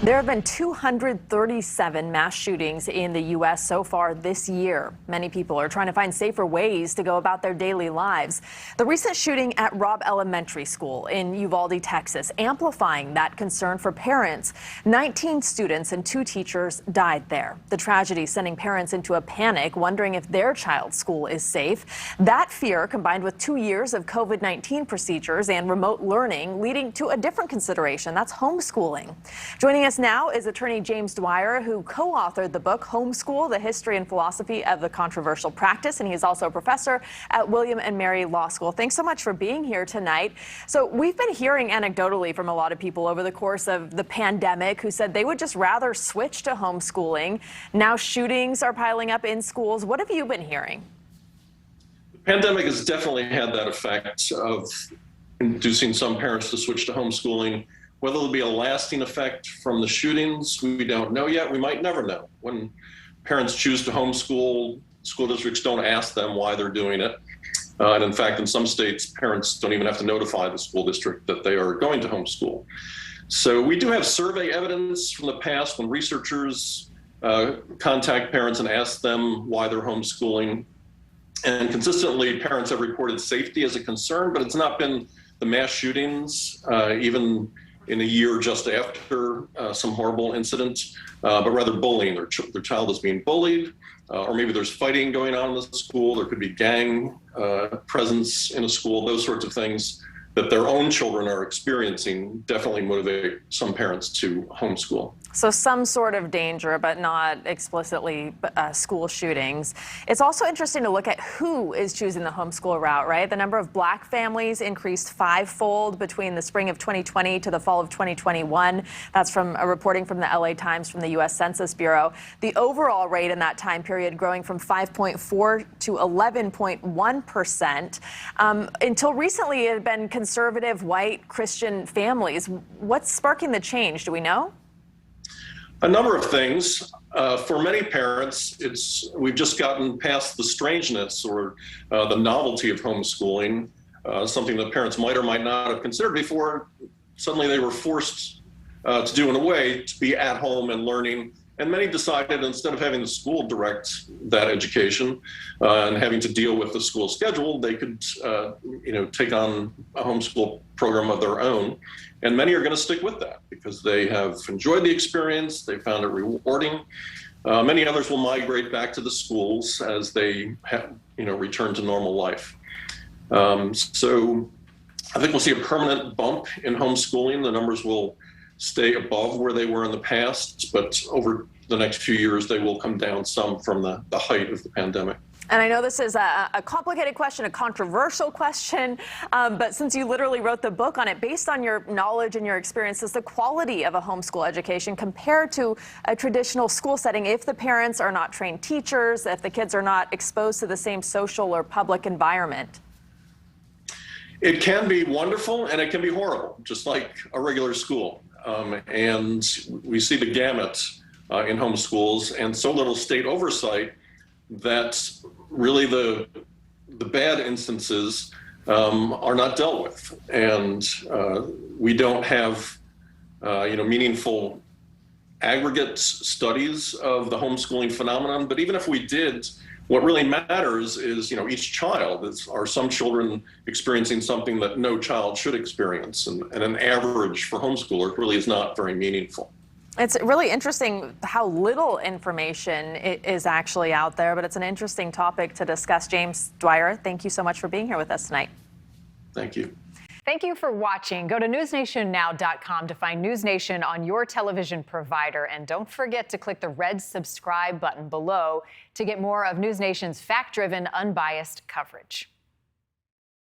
There have been 237 mass shootings in the U.S. so far this year. Many people are trying to find safer ways to go about their daily lives. The recent shooting at Robb Elementary School in Uvalde, Texas, amplifying that concern for parents. 19 students and 2 teachers died there. The tragedy sending parents into a panic, wondering if their child's school is safe. That fear, combined with 2 years of COVID-19 procedures and remote learning, leading to a different consideration. That's homeschooling. Joining us now is attorney James Dwyer, who co-authored the book Homeschool, The History and Philosophy of the Controversial Practice, and he's also a professor at William and Mary Law School. Thanks so much for being here tonight. So we've been hearing anecdotally from a lot of people over the course of the pandemic who said they would just rather switch to homeschooling. Now shootings are piling up in schools. What have you been hearing? The pandemic has definitely had that effect of inducing some parents to switch to homeschooling. Whether there'll be a lasting effect from the shootings, we don't know yet. We might never know. When parents choose to homeschool, school districts don't ask them why they're doing it. And in fact, in some states, parents don't even have to notify the school district that they are going to homeschool. So we do have survey evidence from the past when researchers contact parents and ask them why they're homeschooling. And consistently, parents have reported safety as a concern, but it's not been the mass shootings, even in a year just after some horrible incident, but rather bullying. Their child is being bullied, or maybe there's fighting going on in the school. There could be gang presence in a school. Those sorts of things that their own children are experiencing definitely motivate some parents to homeschool. So some sort of danger, but not explicitly school shootings. It's also interesting to look at who is choosing the homeschool route, right? The number of Black families increased 5-fold between the spring of 2020 to the fall of 2021. That's from a reporting from the LA Times from the U.S. Census Bureau. The overall rate in that time period growing from 5.4 to 11.1%. Until recently, it had been conservative, white, Christian families. What's sparking the change? Do we know? A number of things. For many parents, we've just gotten past the strangeness or the novelty of homeschooling, something that parents might or might not have considered before. Suddenly they were forced to do in a way to be at home and learning. And many decided instead of having the school direct that education and having to deal with the school schedule, they could take on a homeschool program of their own. And many are going to stick with that because they have enjoyed the experience, they found it rewarding. Many others will migrate back to the schools as they return to normal life. So I think we'll see a permanent bump in homeschooling. The numbers will stay above where they were in the past, but over the next few years, they will come down some from the height of the pandemic. And I know this is a complicated question, a controversial question, but since you literally wrote the book on it, based on your knowledge and your experiences, the quality of a homeschool education compared to a traditional school setting, if the parents are not trained teachers, if the kids are not exposed to the same social or public environment? It can be wonderful and it can be horrible, just like a regular school. And we see the gamut in homeschools and so little state oversight that really the bad instances are not dealt with. And we don't have meaningful aggregate studies of the homeschooling phenomenon. But even if we did, what really matters is, each child. Are some children experiencing something that no child should experience? And an average for homeschoolers really is not very meaningful. It's really interesting how little information is actually out there, but it's an interesting topic to discuss. James Dwyer, thank you so much for being here with us tonight. Thank you. Thank you for watching. Go to newsnationnow.com to find News Nation on your television provider. And don't forget to click the red subscribe button below to get more of News Nation's fact-driven, unbiased coverage.